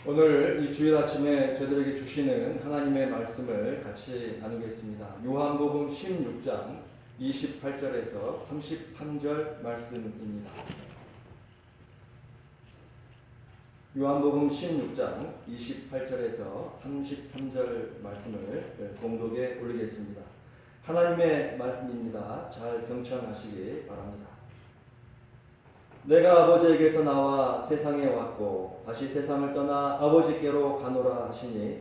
오늘 이 주일 아침에 저들에게 주시는 하나님의 말씀을 같이 나누겠습니다. 요한복음 16장 28절에서 33절 말씀입니다. 요한복음 16장 28절에서 33절 말씀을 공독에 올리겠습니다. 하나님의 말씀입니다. 잘 경청하시기 바랍니다. 내가 아버지에게서 나와 세상에 왔고 다시 세상을 떠나 아버지께로 가노라 하시니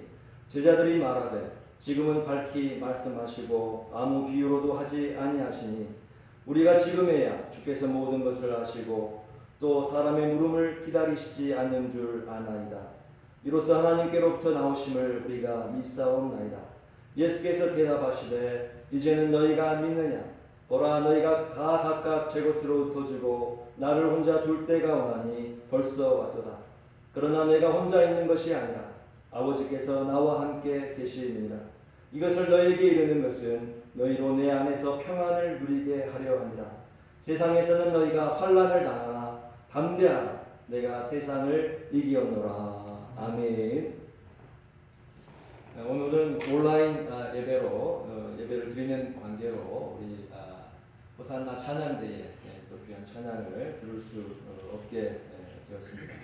제자들이 말하되 지금은 밝히 말씀하시고 아무 비유로도 하지 아니하시니 우리가 지금에야 주께서 모든 것을 아시고 또 사람의 물음을 기다리시지 않는 줄 아나이다. 이로써 하나님께로부터 나오심을 우리가 믿사옵나이다. 예수께서 대답하시되 이제는 너희가 믿느냐? 보라, 너희가 다 각각 제 것으로 흩어지고 나를 혼자 둘 때가 오나니 벌써 왔도다. 그러나 내가 혼자 있는 것이 아니라 아버지께서 나와 함께 계시니라. 이것을 너희에게 이르는 것은 너희로 내 안에서 평안을 누리게 하려 함이라. 세상에서는 너희가 환난을 당하나 담대하라. 내가 세상을 이기었노라. 아멘. 오늘은 온라인 예배로 예배를 드리는 관계로 우리 호산나 찬양대에 또 귀한 찬양을 들을 수 없게 되었습니다.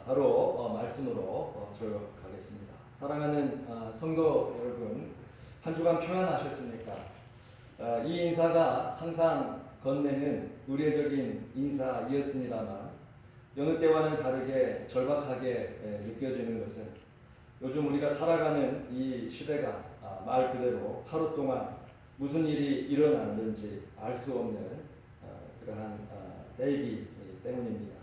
바로 말씀으로 들어가겠습니다. 사랑하는 성도 여러분, 한 주간 평안하셨습니까? 이 인사가 항상 건네는 의례적인 인사이었습니다만 여느 때와는 다르게 절박하게 느껴지는 것은 요즘 우리가 살아가는 이 시대가 말 그대로 하루 동안 무슨 일이 일어났는지 알 수 없는 그러한 때이기 때문입니다.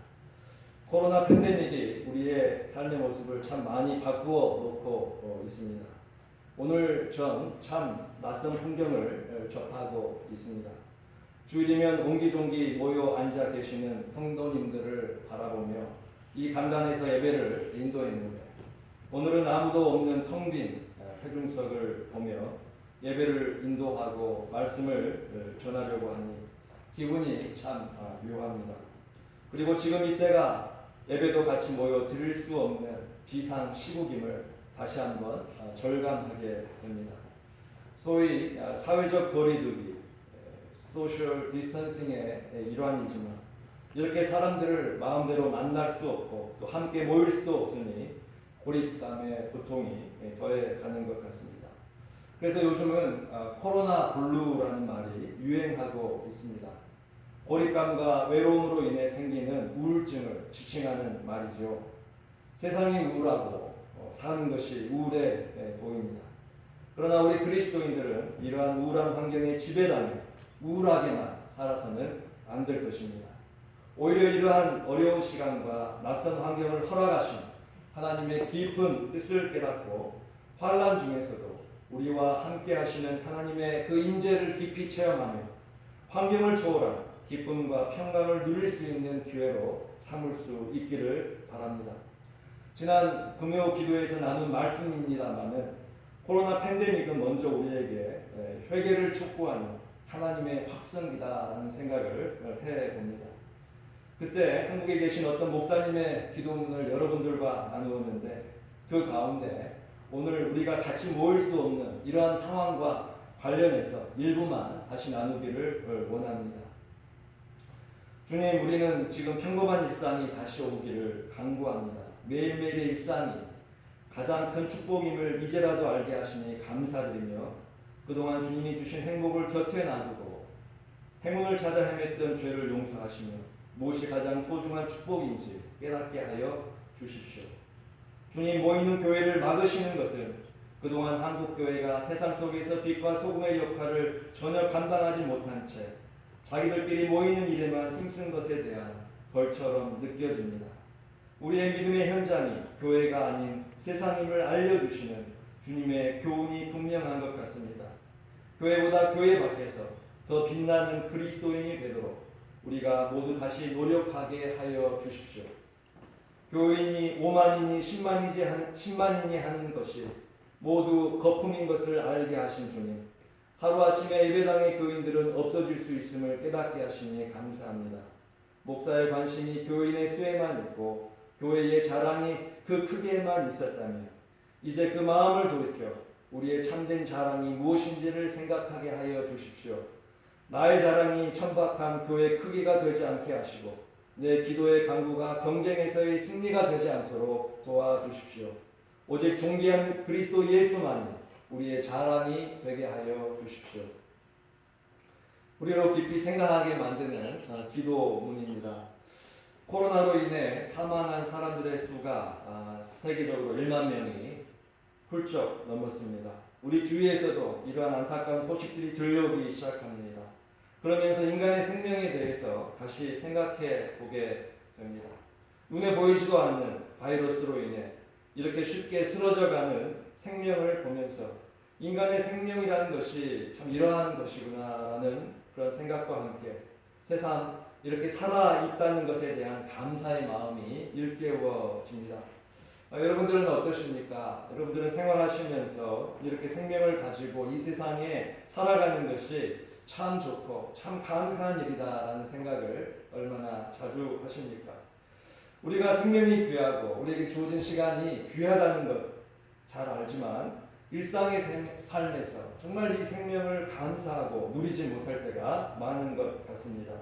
코로나 팬데믹이 우리의 삶의 모습을 참 많이 바꾸어 놓고 있습니다. 오늘 전 참 낯선 풍경을 접하고 있습니다. 주일이면 옹기종기 모여 앉아 계시는 성도님들을 바라보며 이 강단에서 예배를 인도했는데 오늘은 아무도 없는 텅 빈 회중석을 보며 예배를 인도하고 말씀을 전하려고 하니 기분이 참 묘합니다. 그리고 지금 이때가 예배도 같이 모여 드릴 수 없는 비상시국임을 다시 한번 절감하게 됩니다. 소위 사회적 거리두기, 소셜 디스턴싱의 일환이지만 이렇게 사람들을 마음대로 만날 수 없고 또 함께 모일 수도 없으니 고립감의 고통이 더해가는 것 같습니다. 그래서 요즘은 코로나 블루라는 말이 유행하고 있습니다. 고립감과 외로움으로 인해 생기는 우울증을 지칭하는 말이죠. 세상이 우울하고 사는 것이 우울해 보입니다. 그러나 우리 그리스도인들은 이러한 우울한 환경에 지배당해 우울하게만 살아서는 안 될 것입니다. 오히려 이러한 어려운 시간과 낯선 환경을 허락하신 하나님의 깊은 뜻을 깨닫고 환난 중에서도 우리와 함께 하시는 하나님의 그 임재를 깊이 체험하며 환경을 초월한 기쁨과 평강을 누릴 수 있는 기회로 삼을 수 있기를 바랍니다. 지난 금요 기도에서 나눈 말씀입니다만은 코로나 팬데믹은 먼저 우리에게 회개를 촉구하는 하나님의 확성기다라는 생각을 해봅니다. 그때 한국에 계신 어떤 목사님의 기도문을 여러분들과 나누었는데 그 가운데 오늘 우리가 같이 모일 수 없는 이러한 상황과 관련해서 일부만 다시 나누기를 원합니다. 주님, 우리는 지금 평범한 일상이 다시 오기를 간구합니다. 매일매일의 일상이 가장 큰 축복임을 이제라도 알게 하시니 감사드리며 그동안 주님이 주신 행복을 곁에 놔두고 행운을 찾아 헤맸던 죄를 용서하시며 무엇이 가장 소중한 축복인지 깨닫게 하여 주십시오. 주님, 모이는 교회를 막으시는 것은 그동안 한국교회가 세상 속에서 빛과 소금의 역할을 전혀 감당하지 못한 채 자기들끼리 모이는 일에만 힘쓴 것에 대한 벌처럼 느껴집니다. 우리의 믿음의 현장이 교회가 아닌 세상임을 알려주시는 주님의 교훈이 분명한 것 같습니다. 교회보다 교회 밖에서 더 빛나는 그리스도인이 되도록 우리가 모두 다시 노력하게 하여 주십시오. 교인이 5만이니 10만이니 하는 것이 모두 거품인 것을 알게 하신 주님, 하루아침에 예배당의 교인들은 없어질 수 있음을 깨닫게 하시니 감사합니다. 목사의 관심이 교인의 수에만 있고 교회의 자랑이 그 크기에만 있었다면 이제 그 마음을 돌이켜 우리의 참된 자랑이 무엇인지를 생각하게 하여 주십시오. 나의 자랑이 천박한 교회 크기가 되지 않게 하시고 내 기도의 강구가 경쟁에서의 승리가 되지 않도록 도와주십시오. 오직 존귀한 그리스도 예수만이 우리의 자랑이 되게 하여 주십시오. 우리로 깊이 생각하게 만드는 기도문입니다. 코로나로 인해 사망한 사람들의 수가 세계적으로 1만 명이 훌쩍 넘었습니다. 우리 주위에서도 이러한 안타까운 소식들이 들려오기 시작합니다. 그러면서 인간의 생명에 대해서 다시 생각해 보게 됩니다. 눈에 보이지도 않는 바이러스로 인해 이렇게 쉽게 쓰러져가는 생명을 보면서 인간의 생명이라는 것이 참 이러한 것이구나라는 그런 생각과 함께 세상 이렇게 살아있다는 것에 대한 감사의 마음이 일깨워집니다. 여러분들은 어떠십니까? 여러분들은 생활하시면서 이렇게 생명을 가지고 이 세상에 살아가는 것이 참 좋고 참 감사한 일이다라는 생각을 얼마나 자주 하십니까? 우리가 생명이 귀하고 우리에게 주어진 시간이 귀하다는 것 잘 알지만 일상의 삶에서 정말 이 생명을 감사하고 누리지 못할 때가 많은 것 같습니다.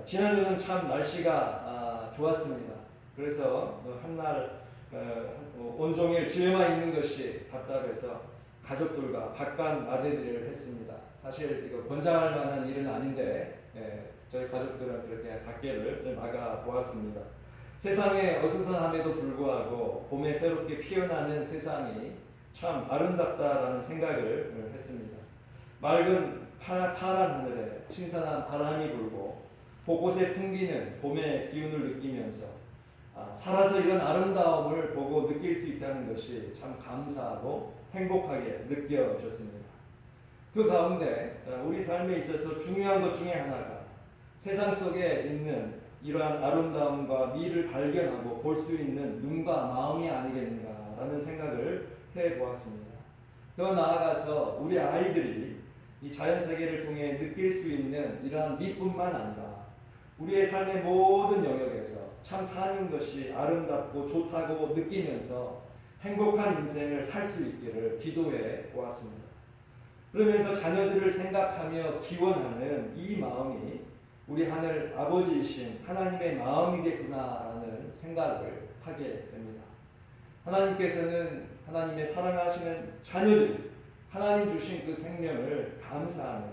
지난주는 참 날씨가 좋았습니다. 그래서 한날 온종일 집에만 있는 것이 답답해서 가족들과 바깥 나들이를 했습니다. 사실 이거 권장할 만한 일은 아닌데 저희 가족들은 그렇게 밖에를 나가 보았습니다. 세상에 어수선함에도 불구하고 봄에 새롭게 피어나는 세상이 참 아름답다라는 생각을 했습니다. 맑은 파란 하늘에 신선한 바람이 불고 곳곳에 풍기는 봄의 기운을 느끼면서 살아서 이런 아름다움을 보고 느낄 수 있다는 것이 참 감사하고 행복하게 느껴졌습니다. 그 가운데 우리 삶에 있어서 중요한 것 중에 하나가 세상 속에 있는 이러한 아름다움과 미를 발견하고 볼 수 있는 눈과 마음이 아니겠는가라는 생각을 해보았습니다. 더 나아가서 우리 아이들이 이 자연세계를 통해 느낄 수 있는 이러한 미뿐만 아니라 우리의 삶의 모든 영역에서 참 사는 것이 아름답고 좋다고 느끼면서 행복한 인생을 살 수 있기를 기도해 보았습니다. 그러면서 자녀들을 생각하며 기원하는 이 마음이 우리 하늘 아버지이신 하나님의 마음이겠구나라는 생각을 하게 됩니다. 하나님께서는 하나님의 사랑하시는 자녀들이 하나님 주신 그 생명을 감사하며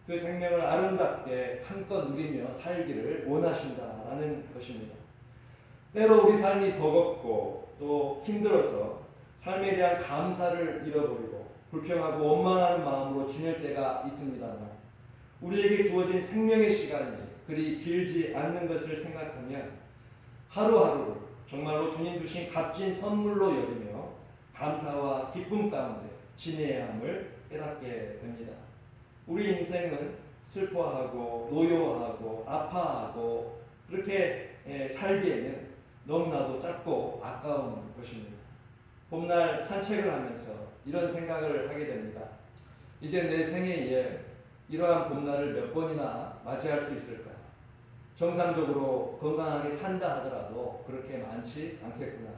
그 생명을 아름답게 한껏 누리며 살기를 원하신다라는 것입니다. 때로 우리 삶이 버겁고 또 힘들어서 삶에 대한 감사를 잃어버리고 불평하고 원망하는 마음으로 지낼 때가 있습니다만 우리에게 주어진 생명의 시간이 그리 길지 않는 것을 생각하면 하루하루를 정말로 주님 주신 값진 선물로 여기며 감사와 기쁨 가운데 지내야 함을 깨닫게 됩니다. 우리 인생은 슬퍼하고 노여하고 아파하고 그렇게 살기에는 너무나도 짧고 아까운 것입니다. 봄날 산책을 하면서 이런 생각을 하게 됩니다. 이제 내 생애에 이러한 봄날을 몇 번이나 맞이할 수 있을까? 정상적으로 건강하게 산다 하더라도 그렇게 많지 않겠구나.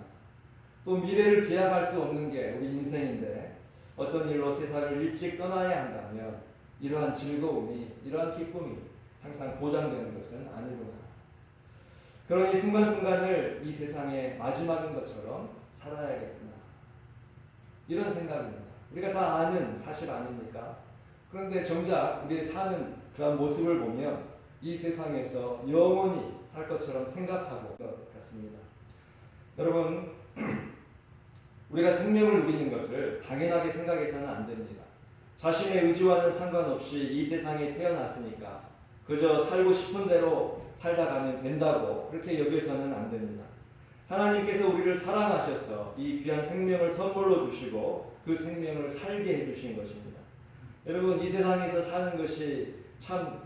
또 미래를 기약할 수 없는 게 우리 인생인데 어떤 일로 세상을 일찍 떠나야 한다면 이러한 즐거움이, 이러한 기쁨이 항상 보장되는 것은 아니구나. 그러니 순간순간을 이 세상의 마지막인 것처럼 살아야겠구나. 이런 생각입니다. 우리가 다 아는 사실 아닙니까? 그런데 정작 우리 사는 그런 모습을 보면 이 세상에서 영원히 살 것처럼 생각하고 것 같습니다. 여러분, 우리가 생명을 누리는 것을 당연하게 생각해서는 안 됩니다. 자신의 의지와는 상관없이 이 세상에 태어났으니까 그저 살고 싶은 대로 살다 가면 된다고 그렇게 여겨서는 안 됩니다. 하나님께서 우리를 사랑하셔서 이 귀한 생명을 선물로 주시고 그 생명을 살게 해주신 것입니다. 여러분, 이 세상에서 사는 것이 참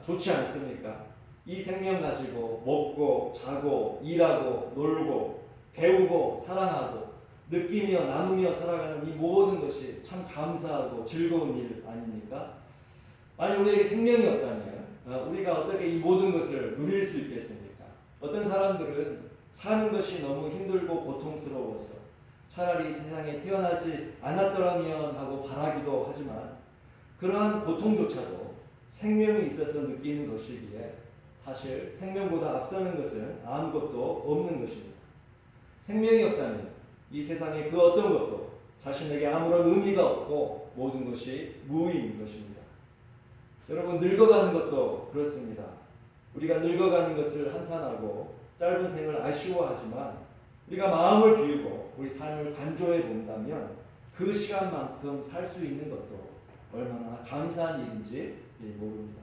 좋지 않습니까? 이 생명 가지고 먹고 자고 일하고 놀고 배우고 사랑하고 느끼며 나누며 살아가는 이 모든 것이 참 감사하고 즐거운 일 아닙니까? 만약 우리에게 생명이 없다면 우리가 어떻게 이 모든 것을 누릴 수 있겠습니까? 어떤 사람들은 사는 것이 너무 힘들고 고통스러워서 차라리 세상에 태어나지 않았더라면 하고 바라기도 하지만 그러한 고통조차도 생명이 있어서 느끼는 것이기에 사실 생명보다 앞서는 것은 아무것도 없는 것입니다. 생명이 없다면 이 세상의 그 어떤 것도 자신에게 아무런 의미가 없고 모든 것이 무의미인 것입니다. 여러분, 늙어가는 것도 그렇습니다. 우리가 늙어가는 것을 한탄하고 짧은 생을 아쉬워하지만 우리가 마음을 비우고 우리 삶을 간조해 본다면 그 시간만큼 살 수 있는 것도 얼마나 감사한 일인지 모릅니다.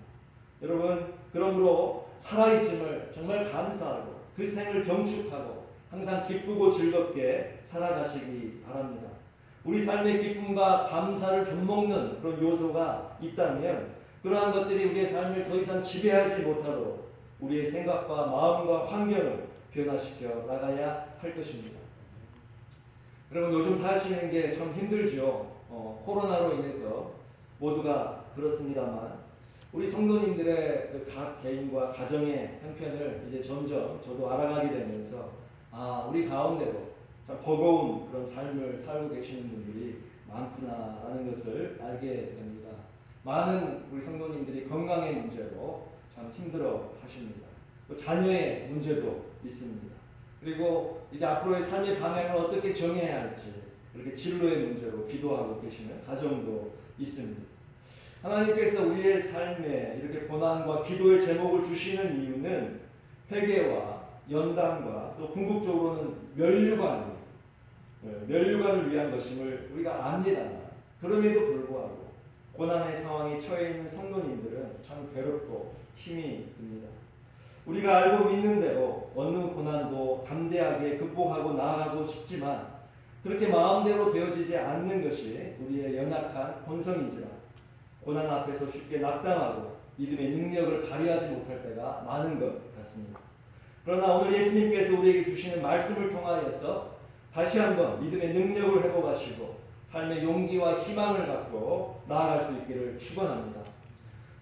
여러분, 그러므로 살아있음을 정말 감사하고 그 생을 경축하고 항상 기쁘고 즐겁게 살아가시기 바랍니다. 우리 삶의 기쁨과 감사를 좀먹는 그런 요소가 있다면 그러한 것들이 우리의 삶을 더 이상 지배하지 못하도록 우리의 생각과 마음과 환경을 변화시켜 나가야 할 것입니다. 여러분, 요즘 사시는 게 참 힘들죠. 코로나로 인해서 모두가 그렇습니다만 우리 성도님들의 그 각 개인과 가정의 형편을 이제 점점 저도 알아가게 되면서 우리 가운데도 참 버거운 그런 삶을 살고 계시는 분들이 많구나라는 것을 알게 됩니다. 많은 우리 성도님들이 건강의 문제로 참 힘들어 하십니다. 또 자녀의 문제도 있습니다. 그리고 이제 앞으로의 삶의 방향을 어떻게 정해야 할지 그렇게 진로의 문제로 기도하고 계시는 가정도 있습니다. 하나님께서 우리의 삶에 이렇게 고난과 기도의 제목을 주시는 이유는 회개와 연단과 또 궁극적으로는 멸류관을 위한 것임을 우리가 압니다만 그럼에도 불구하고 고난의 상황에 처해 있는 성도님들은 참 괴롭고 힘이 듭니다. 우리가 알고 믿는 대로 어느 고난도 담대하게 극복하고 나아가고 싶지만 그렇게 마음대로 되어지지 않는 것이 우리의 연약한 본성인지라 고난 앞에서 쉽게 낙담하고 믿음의 능력을 발휘하지 못할 때가 많은 것 같습니다. 그러나 오늘 예수님께서 우리에게 주시는 말씀을 통하여서 다시 한번 믿음의 능력을 회복하시고 삶의 용기와 희망을 갖고 나아갈 수 있기를 축원합니다.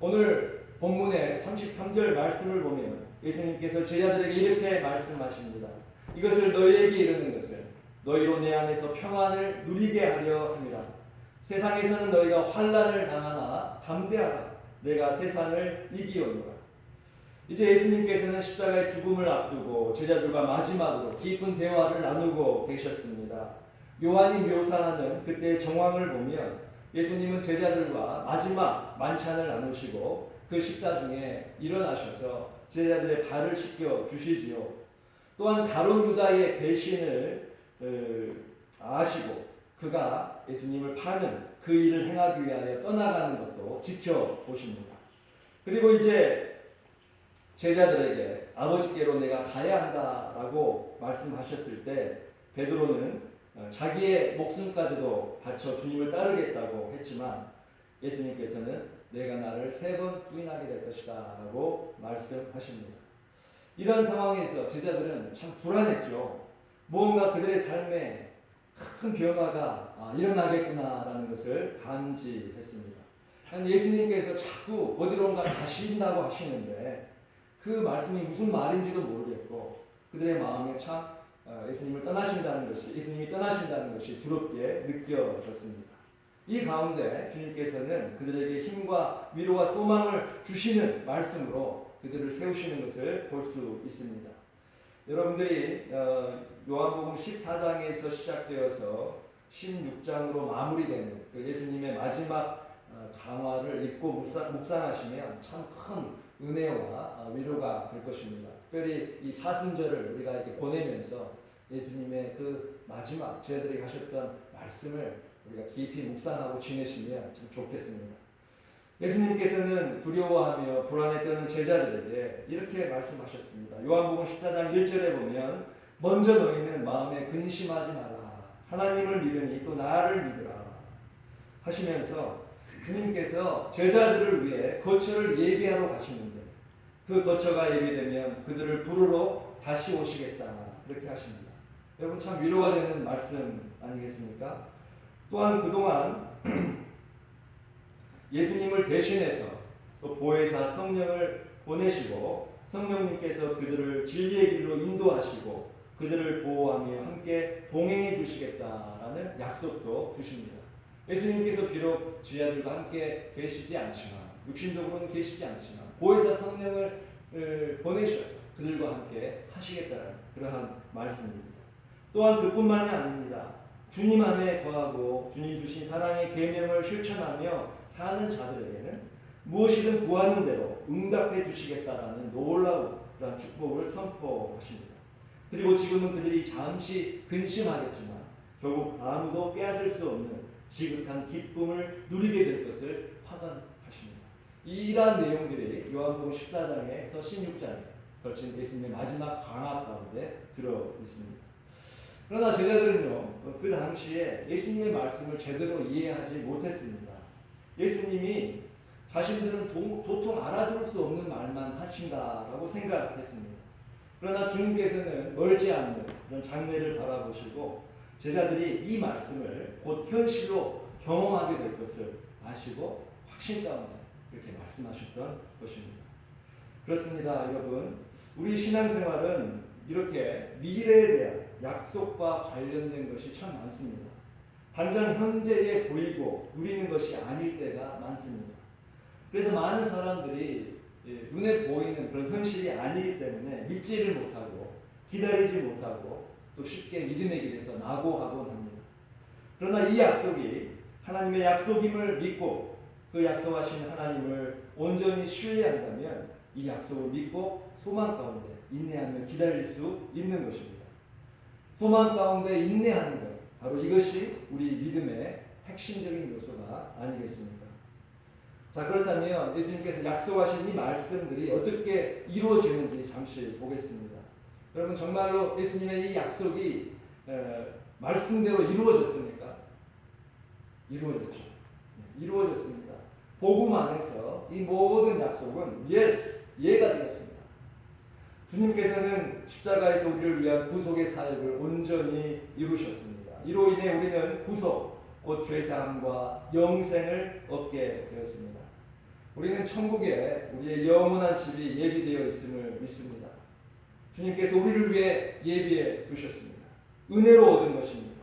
오늘 본문의 33절 말씀을 보면 예수님께서 제자들에게 이렇게 말씀하십니다. 이것을 너희에게 이르는 것은 너희로 내 안에서 평안을 누리게 하려 함이라. 세상에서는 너희가 환난을 당하나 담대하라. 내가 세상을 이기었노라. 이제 예수님께서는 십자가의 죽음을 앞두고 제자들과 마지막으로 깊은 대화를 나누고 계셨습니다. 요한이 묘사하는 그때의 정황을 보면 예수님은 제자들과 마지막 만찬을 나누시고 그 식사 중에 일어나셔서 제자들의 발을 씻겨 주시지요. 또한 가룟 유다의 배신을 아시고 그가 예수님을 파는 그 일을 행하기 위하여 떠나가는 것도 지켜보십니다. 그리고 이제 제자들에게 아버지께로 내가 가야 한다라고 말씀하셨을 때 베드로는 자기의 목숨까지도 바쳐 주님을 따르겠다고 했지만 예수님께서는 내가 나를 3번 부인하게 될 것이다 라고 말씀하십니다. 이런 상황에서 제자들은 참 불안했죠. 무언가 그들의 삶에 큰 변화가 일어나겠구나라는 것을 감지했습니다. 예수님께서 자꾸 어디론가 가신다고 하시는데 그 말씀이 무슨 말인지도 모르겠고 그들의 마음에 참 예수님이 떠나신다는 것이 두렵게 느껴졌습니다. 이 가운데 주님께서는 그들에게 힘과 위로와 소망을 주시는 말씀으로 그들을 세우시는 것을 볼 수 있습니다. 여러분들이 요한복음 14장에서 시작되어서 16장으로 마무리되는 그 예수님의 마지막 강화를 읽고 묵상하시면 참 큰 은혜와 위로가 될 것입니다. 특별히 이 사순절을 우리가 이렇게 보내면서 예수님의 그 마지막 저희들에게 하셨던 말씀을 우리가 깊이 묵상하고 지내시면 참 좋겠습니다. 예수님께서는 두려워하며 불안에 떠는 제자들에게 이렇게 말씀하셨습니다. 요한복음 14장 1절에 보면 먼저 너희는 마음에 근심하지 말라. 하나님을 믿으니 또 나를 믿으라 하시면서 주님께서 제자들을 위해 거처를 예비하러 가시는데 그 거처가 예비되면 그들을 부르러 다시 오시겠다 이렇게 하십니다. 여러분 참 위로가 되는 말씀 아니겠습니까? 또한 그동안 예수님을 대신해서 또 보혜사 성령을 보내시고 성령님께서 그들을 진리의 길로 인도하시고 그들을 보호하며 함께 동행해 주시겠다라는 약속도 주십니다. 예수님께서 비록 제자들과 함께 계시지 않지만, 육신적으로는 계시지 않지만 보혜사 성령을 보내셔서 그들과 함께 하시겠다는 그러한 말씀입니다. 또한 그뿐만이 아닙니다. 주님 안에 거하고 주님 주신 사랑의 계명을 실천하며 사는 자들에게는 무엇이든 구하는 대로 응답해 주시겠다라는 놀라운 그런 축복을 선포하십니다. 그리고 지금은 그들이 잠시 근심하겠지만 결국 아무도 빼앗을 수 없는 지극한 기쁨을 누리게 될 것을 확언하십니다. 이러한 내용들이 요한복음 14장에서 16장에 걸친 예수님의 마지막 강화 가운데 들어 있습니다. 그러나 제자들은요, 그 당시에 예수님의 말씀을 제대로 이해하지 못했습니다. 예수님이 자신들은 도통 알아들을 수 없는 말만 하신다라고 생각했습니다. 그러나 주님께서는 멀지 않는 그런 장래를 바라보시고 제자들이 이 말씀을 곧 현실로 경험하게 될 것을 아시고 확신 가운데 이렇게 말씀하셨던 것입니다. 그렇습니다, 여러분. 우리 신앙생활은 이렇게 미래에 대한 약속과 관련된 것이 참 많습니다. 당장 현재에 보이고 누리는 것이 아닐 때가 많습니다. 그래서 많은 사람들이 눈에 보이는 그런 현실이 아니기 때문에 믿지를 못하고 기다리지 못하고 또 쉽게 믿음의 길에서 낙오하곤 합니다. 그러나 이 약속이 하나님의 약속임을 믿고 그 약속하신 하나님을 온전히 신뢰한다면 이 약속을 믿고 소망 가운데 인내하며 기다릴 수 있는 것입니다. 소망 가운데 인내하는 것, 바로 이것이 우리 믿음의 핵심적인 요소가 아니겠습니까? 자, 그렇다면 예수님께서 약속하신 이 말씀들이 어떻게 이루어지는지 잠시 보겠습니다. 여러분, 정말로 예수님의 이 약속이 말씀대로 이루어졌습니까? 이루어졌죠. 이루어졌습니다. 복음 안에서 이 모든 약속은 예가 되었습니다. 주님께서는 십자가에서 우리를 위한 구속의 사역을 온전히 이루셨습니다. 이로 인해 우리는 구속, 곧 죄사함과 영생을 얻게 되었습니다. 우리는 천국에 우리의 영원한 집이 예비되어 있음을 믿습니다. 주님께서 우리를 위해 예비해 두셨습니다. 은혜로 얻은 것입니다.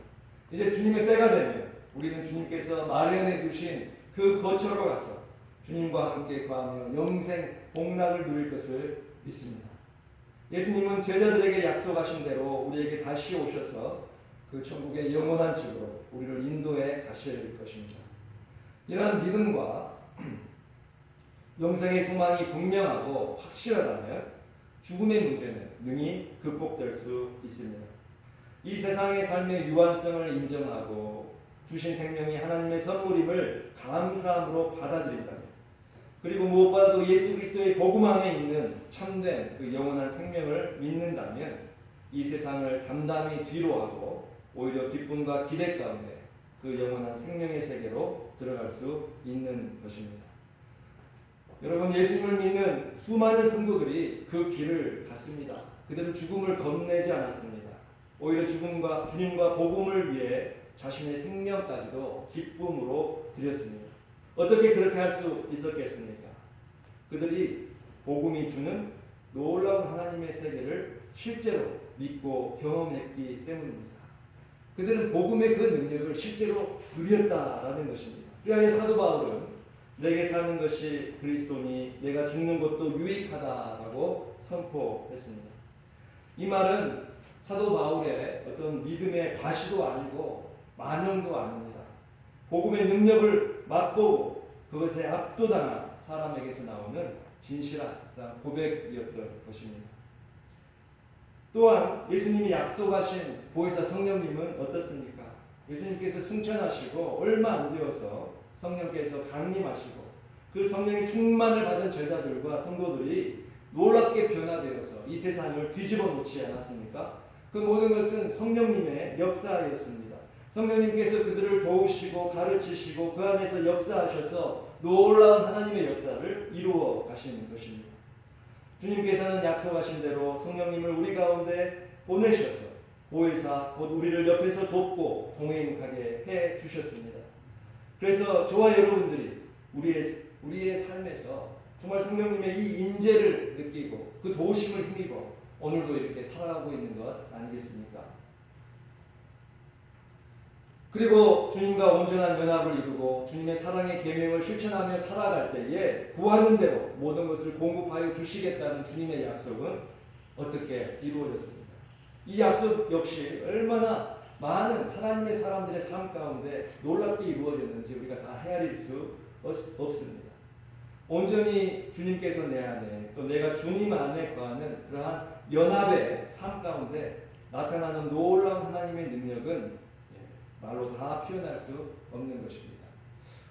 이제 주님의 때가 되면 우리는 주님께서 마련해 두신 그 거처로 가서 주님과 함께 거하며 영생 복락을 누릴 것을 믿습니다. 예수님은 제자들에게 약속하신 대로 우리에게 다시 오셔서 그 천국의 영원한 집으로 우리를 인도해 가실 것입니다. 이러한 믿음과 영생의 소망이 분명하고 확실하다면 죽음의 문제는 능히 극복될 수 있습니다. 이 세상의 삶의 유한성을 인정하고 주신 생명이 하나님의 선물임을 감사함으로 받아들인다면, 그리고 무엇보다도 예수 그리스도의 복음 안에 있는 참된 그 영원한 생명을 믿는다면 이 세상을 담담히 뒤로하고 오히려 기쁨과 기대 가운데 그 영원한 생명의 세계로 들어갈 수 있는 것입니다. 여러분, 예수님을 믿는 수많은 성도들이 그 길을 갔습니다. 그들은 죽음을 겁내지 않았습니다. 오히려 주님과 복음을 위해 자신의 생명까지도 기쁨으로 드렸습니다. 어떻게 그렇게 할 수 있었겠습니까? 그들이 복음이 주는 놀라운 하나님의 세계를 실제로 믿고 경험했기 때문입니다. 그들은 복음의 그 능력을 실제로 누렸다라는 것입니다. 그래야 사도 바울은 내게 사는 것이 그리스도니 내가 죽는 것도 유익하다라고 선포했습니다. 이 말은 사도 바울의 어떤 믿음의 과시도 아니고 만영도 아닙니다. 복음의 능력을 맛보고 그것에 압도당한 사람에게서 나오는 진실한 고백이었던 것입니다. 또한 예수님이 약속하신 보혜사 성령님은 어떻습니까? 예수님께서 승천하시고 얼마 안 되어서 성령께서 강림하시고 그 성령의 충만을 받은 제자들과 성도들이 놀랍게 변화되어서 이 세상을 뒤집어 놓지 않았습니까? 그 모든 것은 성령님의 역사였습니다. 성령님께서 그들을 도우시고 가르치시고 그 안에서 역사하셔서 놀라운 하나님의 역사를 이루어 가시는 것입니다. 주님께서는 약속하신 대로 성령님을 우리 가운데 보내셔서 보혜사 곧 우리를 옆에서 돕고 동행하게 해 주셨습니다. 그래서 저와 여러분들이 우리의 삶에서 정말 성령님의 이 임재를 느끼고 그 도우심을 힘입어 오늘도 이렇게 살아가고 있는 것 아니겠습니까? 그리고 주님과 온전한 연합을 이루고 주님의 사랑의 계명을 실천하며 살아갈 때에 구하는 대로 모든 것을 공급하여 주시겠다는 주님의 약속은 어떻게 이루어졌습니까? 이 약속 역시 얼마나 많은 하나님의 사람들의 삶 가운데 놀랍게 이루어졌는지 우리가 다 헤아릴 수 없습니다. 온전히 주님께서 내 안에 또 내가 주님 안에 거하는 그러한 연합의 삶 가운데 나타나는 놀라운 하나님의 능력은 말로 다 표현할 수 없는 것입니다.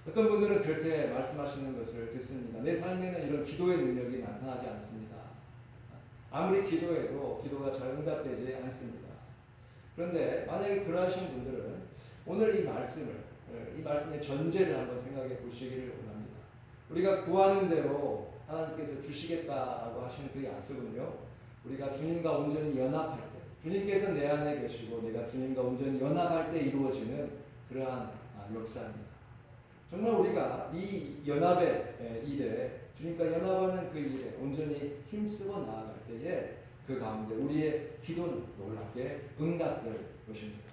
어떤 분들은 그렇게 말씀하시는 것을 듣습니다. 내 삶에는 이런 기도의 능력이 나타나지 않습니다. 아무리 기도해도 기도가 잘 응답되지 않습니다. 그런데 만약에 그러하신 분들은 오늘 이 말씀의 전제를 한번 생각해 보시기를 원합니다. 우리가 구하는 대로 하나님께서 주시겠다라고 하시는 그 약속은요, 우리가 주님과 온전히 연합할 때, 주님께서 내 안에 계시고 내가 주님과 온전히 연합할 때 이루어지는 그러한 역사입니다. 정말 우리가 이 연합의 일에, 주님과 연합하는 그 일에 온전히 힘쓰고 나아갈 때에 그 가운데 우리의 기도는 놀랍게 응답될 것입니다.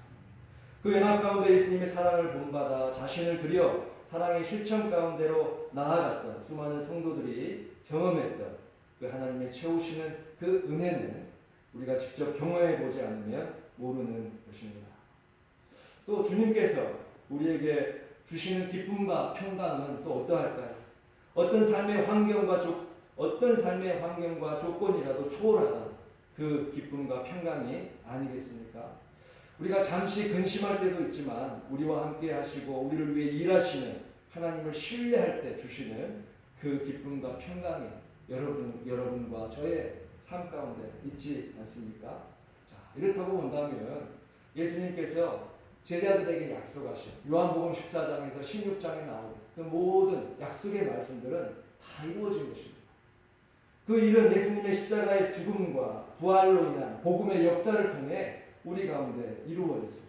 그 연합 가운데 예수님의 사랑을 본받아 자신을 드려 사랑의 실천 가운데로 나아갔던 수많은 성도들이 경험했던 그 하나님의 채우시는 그 은혜는 우리가 직접 경험해 보지 않으면 모르는 것입니다. 또 주님께서 우리에게 주시는 기쁨과 평강은 또 어떠할까요? 어떤 삶의 환경과 조건이라도 초월하는 그 기쁨과 평강이 아니겠습니까? 우리가 잠시 근심할 때도 있지만 우리와 함께 하시고 우리를 위해 일하시는 하나님을 신뢰할 때 주시는 그 기쁨과 평강이 여러분과 저의 삶 가운데 있지 않습니까? 자, 이렇다고 본다면 예수님께서 제자들에게 약속하신 요한복음 14장에서 16장에 나오는 그 모든 약속의 말씀들은 다 이루어진 것입니다. 그 일은 예수님의 십자가의 죽음과 부활로 인한 복음의 역사를 통해 우리 가운데 이루어졌습니다.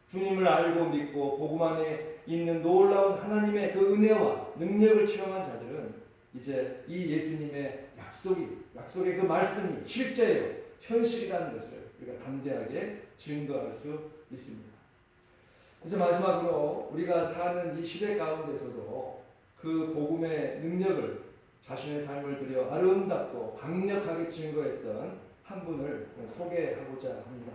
주님을 알고 믿고 복음 안에 있는 놀라운 하나님의 그 은혜와 능력을 체험한 자들은 이제 이 예수님의 약속의 그 말씀이 실제요 현실이라는 것을 우리가 담대하게 증거할 수 있습니다. 이제 마지막으로 우리가 사는 이 시대 가운데서도 그 복음의 능력을 자신의 삶을 들여 아름답고 강력하게 증거했던 한 분을 소개하고자 합니다.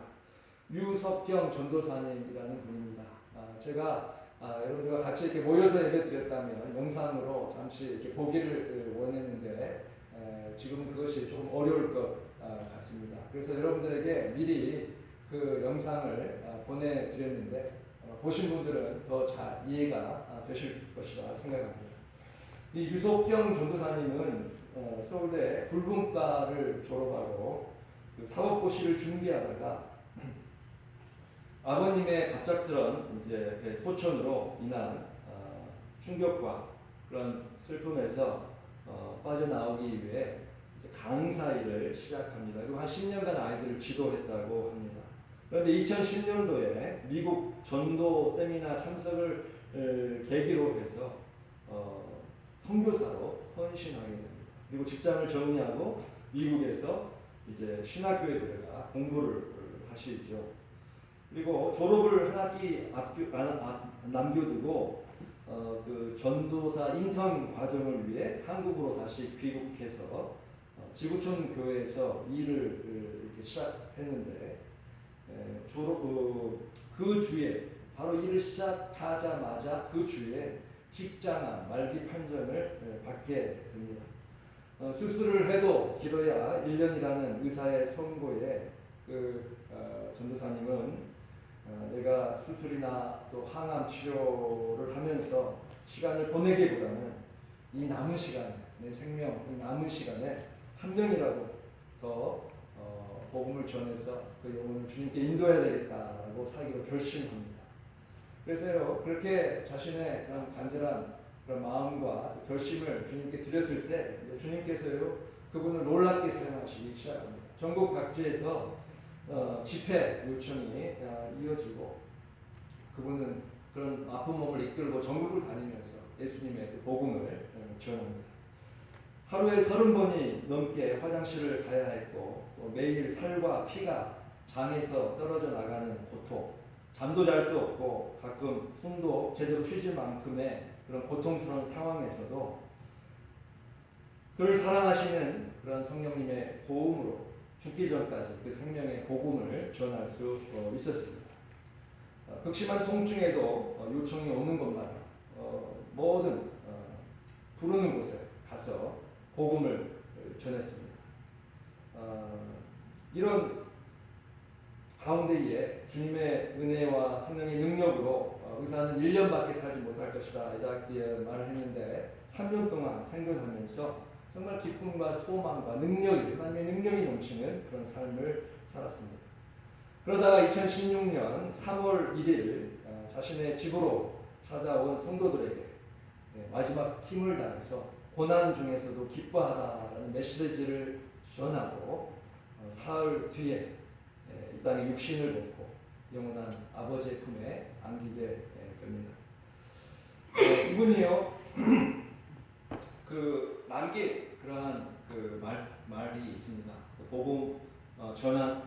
유석경 전도사님이라는 분입니다. 제가 여러분들과 같이 이렇게 모여서 예배드렸다면 영상으로 잠시 이렇게 보기를 원했는데 지금 그것이 조금 어려울 것 같습니다. 그래서 여러분들에게 미리 그 영상을 보내드렸는데 보신 분들은 더 잘 이해가 되실 것이라 생각합니다. 이 유석경 전도사님은 서울대 불문과를 졸업하고 그 사법고시를 준비하다가 아버님의 갑작스런 이제 소천으로 인한 충격과 그런 슬픔에서 빠져나오기 위해 이제 강사 일을 시작합니다. 그리고 한 10년간 아이들을 지도했다고 합니다. 그런데 2010년도에 미국 전도 세미나 참석을 계기로 해서 선교사로 헌신하게 됩니다. 그리고 직장을 정리하고 미국에서 이제 신학교에 들어가 공부를 하시죠. 그리고 졸업을 한 학기 남겨두고 그 전도사 인턴 과정을 위해 한국으로 다시 귀국해서 지구촌 교회에서 일을 이렇게 시작했는데 그 주에 바로 일을 시작하자마자 그 주에 직장암 말기 판정을 받게 됩니다. 수술을 해도 길어야 1년이라는 의사의 선고에 그 전도사님은 내가 수술이나 또 항암 치료를 하면서 시간을 보내기보다는 이 남은 시간에 내 생명, 이 남은 시간에 한 명이라도 더 복음을 전해서 그 영혼을 주님께 인도해야 되겠다라고 살기로 결심합니다. 그래서요 그렇게 자신의 그런 간절한 그런 마음과 결심을 주님께 드렸을 때 주님께서요 그분을 놀랍게 사용하시기 시작합니다. 전국 각지에서 집회 요청이 이어지고 그분은 그런 아픈 몸을 이끌고 전국을 다니면서 예수님의 그 복음을 전합니다. 하루에 30번이 넘게 화장실을 가야 했고 또 매일 살과 피가 장에서 떨어져 나가는 고통, 잠도 잘 수 없고 가끔 숨도 제대로 쉬질 만큼의 그런 고통스러운 상황에서도 그를 사랑하시는 그런 성령님의 도움으로 죽기 전까지 그 생명의 복음을 전할 수 있었습니다. 극심한 통증에도 요청이 오는 곳마다 모든 부르는 곳에 가서 복음을 전했습니다. 이런 가운데에 주님의 은혜와 성령의 능력으로 의사는 1년밖에 살지 못할 것이다 이렇게 말을 했는데 3년 동안 생존하면서 정말 기쁨과 소망과 능력이 하나님의 능력이 넘치는 그런 삶을 살았습니다. 그러다가 2016년 3월 1일 자신의 집으로 찾아온 성도들에게 마지막 힘을 다해서 고난 중에서도 기뻐하라는 메시지를 전하고 사흘 뒤에 이 땅에 육신을 벗고 영원한 아버지의 품에 안기게 됩니다. 이분이요 그 남긴 그러한 그 말이 있습니다.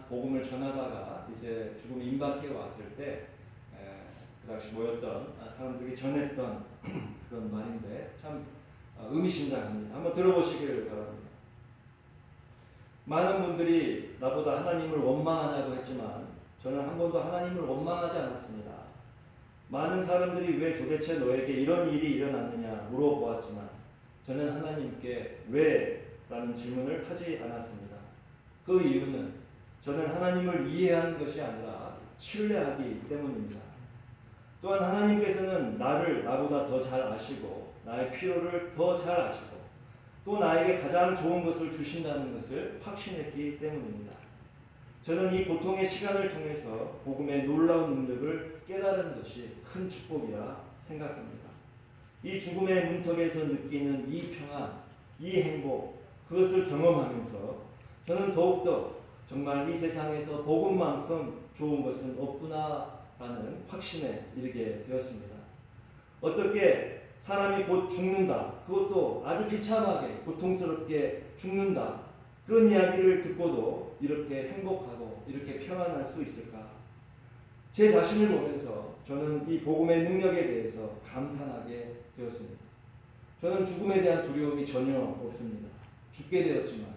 복음을 전하다가 이제 죽음이 임박해 왔을 때 그 당시 모였던 사람들이 전했던 그런 말인데 참 의미심장합니다. 한번 들어보시길 바랍니다. 많은 분들이 나보다 하나님을 원망하냐고 했지만 저는 한 번도 하나님을 원망하지 않았습니다. 많은 사람들이 왜 도대체 너에게 이런 일이 일어났느냐 물어보았지만 저는 하나님께 왜? 라는 질문을 하지 않았습니다. 그 이유는 저는 하나님을 이해하는 것이 아니라 신뢰하기 때문입니다. 또한 하나님께서는 나를 나보다 더 잘 아시고 나의 필요를 더 잘 아시고 또 나에게 가장 좋은 것을 주신다는 것을 확신했기 때문입니다. 저는 이 고통의 시간을 통해서 복음의 놀라운 능력을 깨달은 것이 큰 축복이라 생각합니다. 이 죽음의 문턱에서 느끼는 이 평안, 이 행복, 그것을 경험하면서 저는 더욱더 정말 이 세상에서 복음만큼 좋은 것은 없구나라는 확신에 이르게 되었습니다. 어떻게 사람이 곧 죽는다, 그것도 아주 비참하게 고통스럽게 죽는다, 그런 이야기를 듣고도 이렇게 행복하고 이렇게 평안할 수 있을까? 제 자신을 보면서 저는 이 복음의 능력에 대해서 감탄하게 되었습니다. 저는 죽음에 대한 두려움이 전혀 없습니다. 죽게 되었지만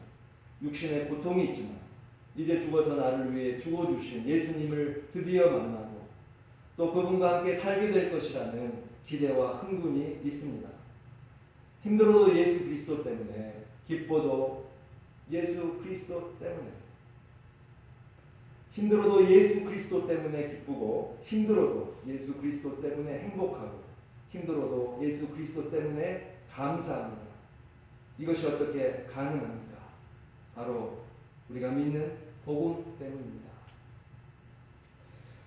육신의 고통이 있지만 이제 죽어서 나를 위해 죽어주신 예수님을 드디어 만나고 또 그분과 함께 살게 될 것이라는 기대와 흥분이 있습니다. 힘들어도 예수 그리스도 때문에, 기뻐도 예수 그리스도 때문에, 힘들어도 예수 그리스도 때문에 기쁘고 힘들어도 예수 그리스도 때문에 행복하고 힘들어도 예수 그리스도 때문에 감사합니다. 이것이 어떻게 가능합니까? 바로 우리가 믿는 복음 때문입니다.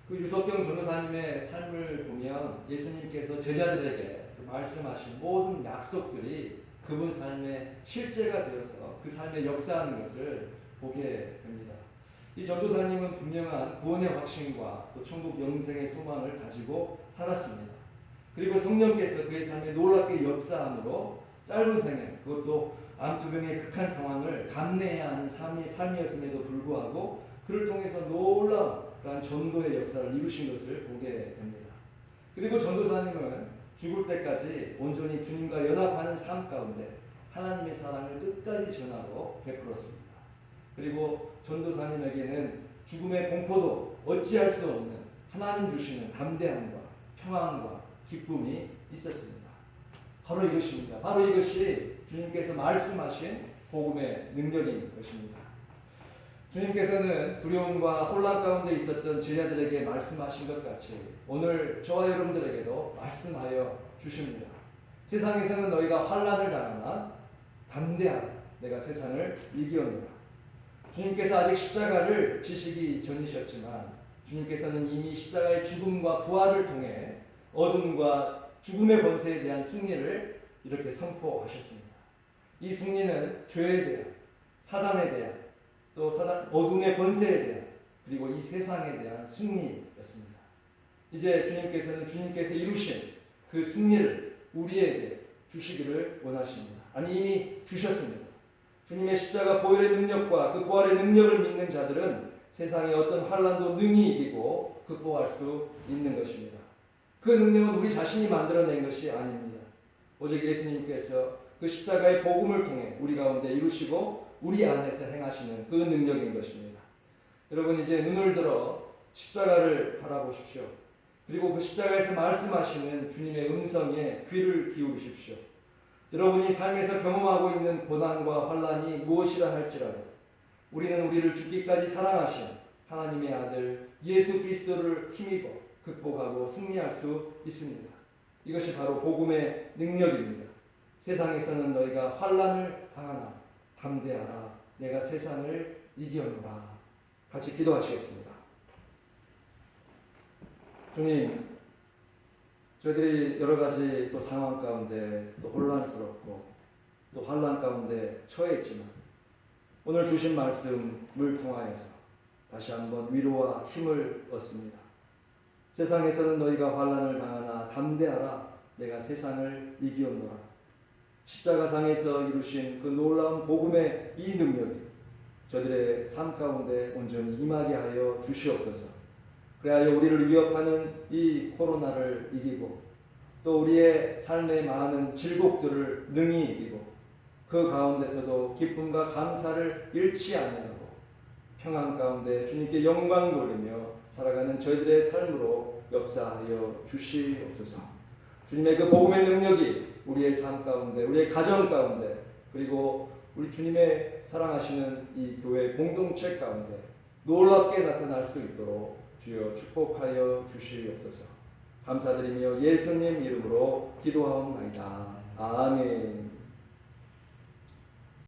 그 유석경 전도사님의 삶을 보면 예수님께서 제자들에게 말씀하신 모든 약속들이 그분 삶의 실제가 되어서 그 삶에 역사하는 것을 보게 됩니다. 이 전도사님은 분명한 구원의 확신과 또 천국 영생의 소망을 가지고 살았습니다. 그리고 성령께서 그의 삶에 놀랍게 역사함으로 짧은 생애, 그것도 암투병의 극한 상황을 감내해야 하는 삶이었음에도 불구하고 그를 통해서 놀라운 그러한 전도의 역사를 이루신 것을 보게 됩니다. 그리고 전도사님은 죽을 때까지 온전히 주님과 연합하는 삶 가운데 하나님의 사랑을 끝까지 전하고 베풀었습니다. 그리고 전도사님에게는 죽음의 공포도 어찌할 수 없는 하나님 주시는 담대함과 평안과 기쁨이 있었습니다. 바로 이것입니다. 바로 이것이 주님께서 말씀하신 복음의 능력인 것입니다. 주님께서는 두려움과 혼란 가운데 있었던 제자들에게 말씀하신 것 같이 오늘 저와 여러분들에게도 말씀하여 주십니다. 세상에서는 너희가 환난을 당하나 담대하라, 내가 세상을 이기었노라. 주님께서 아직 십자가를 지시기 전이셨지만 주님께서는 이미 십자가의 죽음과 부활을 통해 어둠과 죽음의 권세에 대한 승리를 이렇게 선포하셨습니다. 이 승리는 죄에 대한, 사단에 대한, 또 어둠의 권세에 대한, 그리고 이 세상에 대한 승리였습니다. 이제 주님께서는 주님께서 이루신 그 승리를 우리에게 주시기를 원하십니다. 아니 이미 주셨습니다. 주님의 십자가 보혈의 능력과 그 부활의 능력을 믿는 자들은 세상의 어떤 환난도 능히 이기고 극복할 수 있는 것입니다. 그 능력은 우리 자신이 만들어낸 것이 아닙니다. 오직 예수님께서 그 십자가의 복음을 통해 우리 가운데 이루시고 우리 안에서 행하시는 그 능력인 것입니다. 여러분 이제 눈을 들어 십자가를 바라보십시오. 그리고 그 십자가에서 말씀하시는 주님의 음성에 귀를 기울이십시오. 여러분이 삶에서 경험하고 있는 고난과 환난이 무엇이라 할지라도 우리는 우리를 죽기까지 사랑하신 하나님의 아들 예수 그리스도를 힘입어 극복하고 승리할 수 있습니다. 이것이 바로 복음의 능력입니다. 세상에서는 너희가 환난을 당하나 담대하라. 내가 세상을 이겨노라. 같이 기도하시겠습니다. 주님, 저희들이 여러 가지 또 상황 가운데 또 혼란스럽고 또 환난 가운데 처해 있지만 오늘 주신 말씀을 통하여서 다시 한번 위로와 힘을 얻습니다. 세상에서는 너희가 환난을 당하나 담대하라. 내가 세상을 이기었노라. 십자가상에서 이루신 그 놀라운 복음의 이 능력이 저들의 삶 가운데 온전히 임하게 하여 주시옵소서. 그래야 우리를 위협하는 이 코로나를 이기고 또 우리의 삶의 많은 질곡들을 능히 이기고 그 가운데서도 기쁨과 감사를 잃지 아니하고 평안 가운데 주님께 영광 돌리며 살아가는 저희들의 삶으로 역사하여 주시옵소서. 주님의 그 복음의 능력이 우리의 삶 가운데, 우리의 가정 가운데, 그리고 우리 주님의 사랑하시는 이 교회 공동체 가운데 놀랍게 나타날 수 있도록 주여 축복하여 주시옵소서. 감사드리며 예수님 이름으로 기도하옵나이다. 아멘.